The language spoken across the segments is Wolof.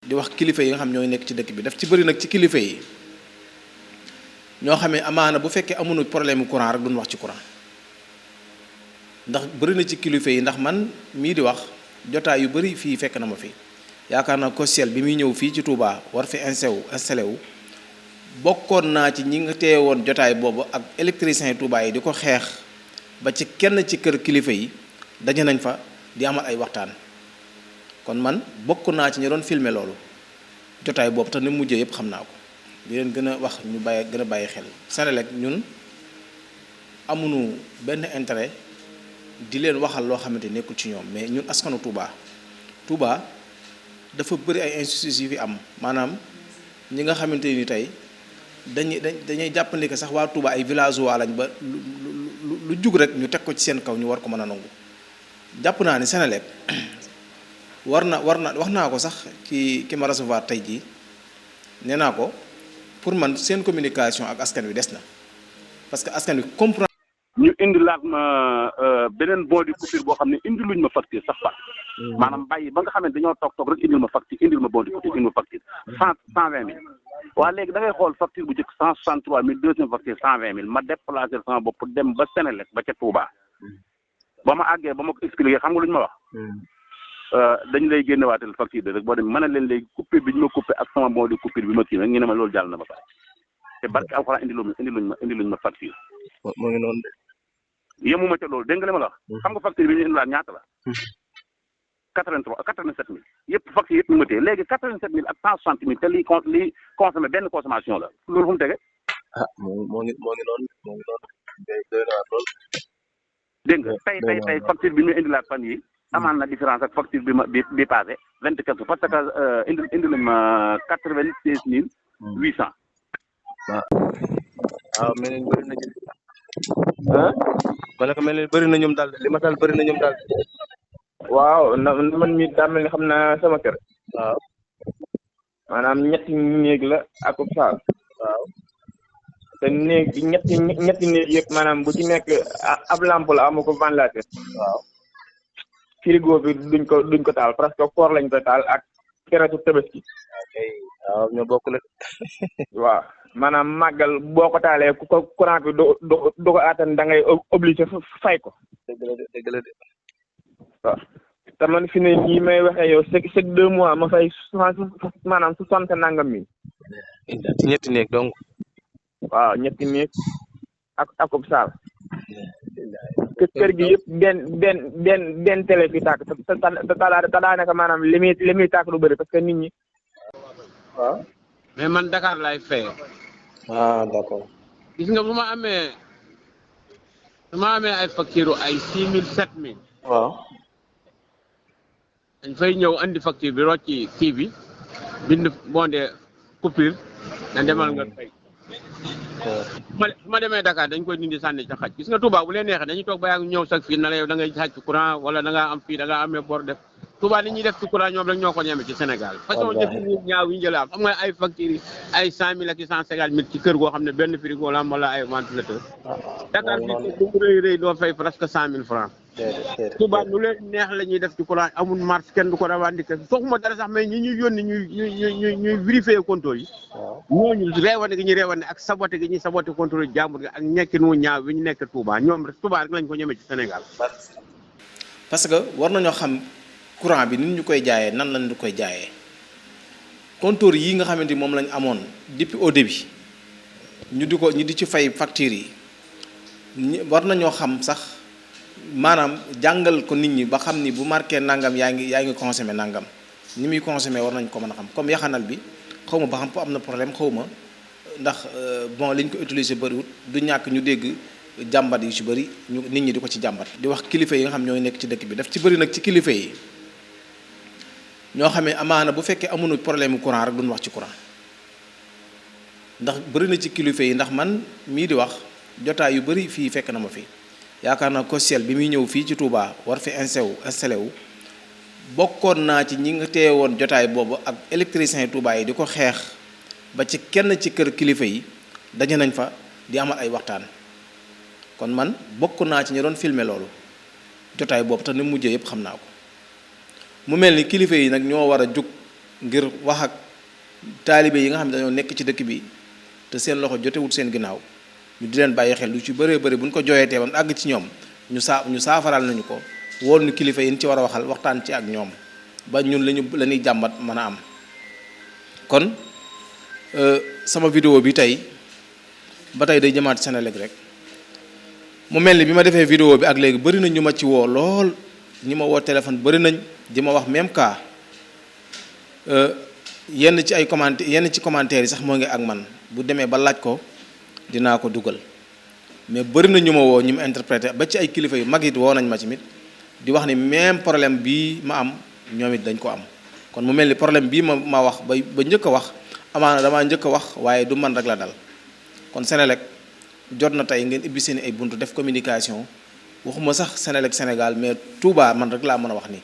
di wax kilifa yi nga xam ñooy nekk ci dëkk bi daf ci bëri nag ci kilifa yi ñoo xamee amaana bu fekkee amuñu problème courant rek duñ wax ci courant ndax bëri na ci kilifa yi ndax man mii di wax jotaay yu bëri fii fekk na ma fi yaakaar naa COSYEL bi muy ñëw fii ci Touba war fi installé wu bokkoon naa ci ñi nga teewe woon jotaay boobu ak électricien Touba yi di ko xeex ba ci kenn ci kër kilifa yi daje nañ fa di amal ay waxtaan kon man bokk naa ci ñu doon filmer loolu jotaay boobu te ni mujjee yëpp xam naa ko di leen gën a wax ñu gën a bàyyi xel Senelec ñun amuñu benn intérêt di leen waxal loo xamante nekkul ci ñoom mais ñun askanu Touba dafa bëri ay injustices yu fi am maanaam ñi nga xamante ni tey dañuy jàppandi que sax waa Touba ay villageois lañ ba lu jug rek ñu teg ko ci seen kaw ñu war ko mën a nangu jàpp naa ni Senelec war na wax naa ko sax ki ma recevoir tey jii nee naa ko pour man seen communication ak askan wi des na parce que askan wi comprendre. ñu indi laat ma beneen bon de coupure boo xam ne indi luñ ma facture sax fa maanaam bàyyi ba nga xam ne dañoo toog rek indil ma facture indil ma bon de coupure indil ma facture 120 000 waa léegi da ngay xool facture bu njëkk 163 000 deuxième facture 120 000 ma déplacé sama bopp dem ba Senelec ba ca Touba ba ma àggee ba ma ko expliqué xam nga lu ñu ma wax dañu lay génnewaatal facture bi rek boo dem mën a leen léegi coupure bi ñu ma coupé ak sama bon de coupure bi ma kii nag ñu ne ma loolu jàll na ba pare te barke alxuraan indiluñ ma facture moo ngi noonu de yemuma ca loolu dégg nga li ma la wax xam nga facture bi ñu indilaat ñaata la 87 000 yëpp facture yëpp ñu ma téye léegi 87 000 ak 160 000 te lii consommé benn consommation la loolu fu mu tege moo ngi noonu doy na lool dégg nga tey facture bi ñu indilaat fan yi amaan na différence ak facture bi passé 24 parce que indi lañ ma 96 800 waaw mel ni bëri na wala ko mel ni bëri na ñoom daal li ma daal bëri na ñoom daal waaw man mi daa mel ni xam naa sama kër waaw maanaam ñetti néeg la akub saal waaw te néeg bi ñetti néeg yëpp maanaam bu ci nekk ab lampe la amu ko ventilateur waaw frigo bi duñ ko taal parce que koor lañ koy taal ak keretu tabaski waaw ñoo bokk la waaw maanaam màggal boo ko taalee ku ko courant bi du ko attan da ngay obligé fay ko dëgg la de waaw te man fi ne nii may waxee yow chaque 2 mois ma fay maanaam 60 nangam mi ci ñetti néeg donc waaw ñetti néeg akub saal kër gi yëpp benn télé fi tàkk te daanaka maanaam li muy tàkk lu bëri parce que nit ñi waaw mais man Dakar laay fay. d'accord gis nga bu ma amee ay facture ay 6 000 7 000. waaw dañ fay ñëw andi facture bi rocci kii bi bind bondé coupure na demal nga fay. bu ma demee Dakar dañ koy dindi sànni ca xaj gis nga Touba bu leen neexee dañuy toog ba yàgg ñëw sax fii na la yow da ngay xaj courant wala da ngaa am fii da ngaa amee bor def Touba li ñuy def ci courant ñoom rek ñoo ko ñeme ci Sénégal façon def ñu ñaaw yi njëla am xam nga ay facture yi ay 100 000 ak 150 000 ci kër goo xam ne benn frigo la am wala ay ventilateur Dakar bi lu mu rëy doo fay presque 100 000 francs Touba lu leen neex la ñuy def ci courant amul marge kenn du ko revendiquer soxuma dara sax mais ñi ñuy yónni ñuy vérifier contrôle yi ñooñu reewane gi ñuy reewane ak saboté gi ñuy saboté contrôle yi jàmbur gi ak nekkin wu ñaaw bi ñu nekk Touba ñoom rek Touba rek lañ ko ñeme ci Sénégal parce que war nañoo xam courant bi nit ñu koy jaayee nan lañ ñu koy jaayee compteur yi nga xamante ni moom lañ amoon depuis au début ñu di ci fay factures yi war nañoo xam sax maanaam jàngal ko nit ñi ba xam ni bu marqué nangam yaa ngi consommé nangam ni muy consommé war nañ ko mën a xam comme yaxanal bi xaw ma ba xam am na problème xaw ma ndax bon liñ ko utiliser bëriwut du ñàkk ñu dégg jàmbat yu ci bëri nit ñi di ko ci jàmbat. di wax kilifa yi nga xam ñooy nekk ci dëkk bi daf ci bëri nag ci kilifa yi ñoo xamee amaana bu fekkee amuñu problème courant rek duñ wax ci courant ndax bëri na ci kilifa yi ndax man mii di wax jotaay yu bëri fii fekk na ma fi. yaakaar naa COSYEL bi muy ñëw fii ci Touba war fi installé wu bokkoon naa ci ñi nga teewe woon jotaay boobu ak électricien Touba yi di ko xeex ba ci kenn ci kër kilifa yi daje nañ fa di amal ay waxtaan kon man bokk naa ci ñi doon filmer loolu jotaay boobu te ni mujjee yëpp xam naa ko mu mel ni kilifa yi nag ñoo war a jug ngir wax ak taalibe yi nga xam ne dañoo nekk ci dëkk bi te seen loxo jotewut seen ginnaaw ñu di leen bàyyi xel lu ci bëree bëri bu ñu ko jooyatee ba mu àgg ci ñoom ñu saafaral nañu ko woon ñu kilifa yi ñu ci war a waxal waxtaan ci ak ñoom ba ñun la ñuy jàmbat mën a am. kon sama vidéo bi tey ba tey day jëmaat Senelec rek mu mel ni bi ma defee vidéo bi ak léegi bëri nañ ñu ma ci woo lool ñi ma woo téléphone bëri nañ di ma wax même cas yenn ci commentaires yi sax moo ngi ak man bu demee ba laaj ko dinaa ko dugal mais bëri na ñu ma woo ñu ma interprété ba ci ay kilifa yu mag it woo nañ ma ci mit di wax ni même problème bii ma am ñoom it dañ ko am kon mu mel ni problème bii ma wax ba njëkk a wax amaana damaa njëkk a wax waaye du man rek la dal kon Senelec jot na tey ngeen ibbi seen ay buntu def communication waxuma sax Senelec Sénégal mais Touba man rek laa mën a wax ni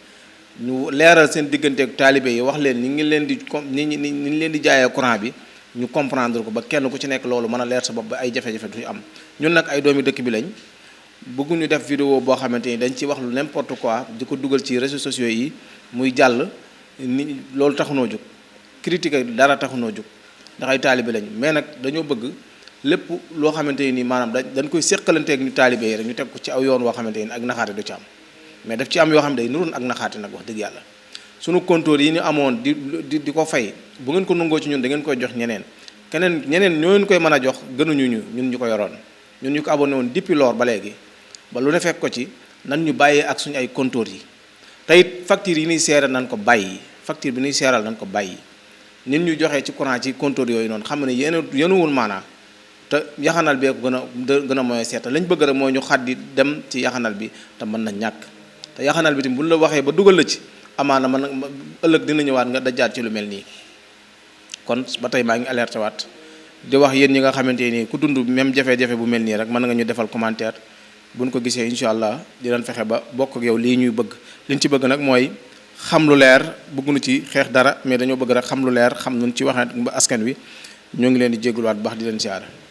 ñu leeral seen digganteeg taalibe yi wax leen ni ngi leen di ni leen di jaayee courant bi ñu comprendre ko ba kenn ku ci nekk loolu mën a leer sa bopp ba ay jafe-jafe du am ñun nag ay doomi dëkk bi lañ bëgguñu def vidéo boo xamante ni dañ ci wax lu n'importe quoi di ko dugal ci réseaux sociaux yi muy jàll ni loolu taxunoo jóg critique dara taxunoo jóg ndax ay taalibe lañ mais nag dañoo bëgg lépp loo xamante ni maanaam dañ koy séqalanteeg ñu taalibe yi rek ñu teg ko ci aw yoon woo xamante ni ak naxaate du ci am mais daf ci am yoo xam ne day nuroon ak naxaate nag wax dëgg yàlla sunu compteur yi ñu amoon di ko fay bu ngeen ko nangoo ci ñun da ngeen koy jox ñeneen ñeneen ñoo koy mën a jox gënuñu ñun ñu ko yoroon ñun ñu ko abonné woon depuis lors ba léegi ba lu ne fekk ko ci nan ñu bàyyee ak suñu ay compteur yi te it facture yi ñuy seeral nañ ko bàyyi facture bi ñuy seeral nañ ko bàyyi nit ñu joxee ci courant ci compteur yooyu noonu xam ne yenuwul maanaa te yaxanal bee ko gën a mooy seeta lañ bëgg rek mooy ñu xaddi dem ci yaxanal bi te mën na ñàkk te yaxanal bi tamit bu ñu la waxee ba dugal la ci amaana man ëllëg dina ñëwaat nga dajaat ci lu mel nii kon ba tey maa ngi alerté waat di wax yéen ñi nga xamante nii ku dund même jafe-jafe bu mel nii rek mën nga ñu defal commentaire buñ ko gisee incha allah dinañ fexe ba bokk ak yow lii ñuy bëgg liñ ci bëgg nag mooy xam lu leer bëgguñu ci xeex dara mais dañoo bëgg rek xam lu leer xam nuñ ci waxee ba askan wi ñoo ngi leen di jégaluwaat baax di leen siyaare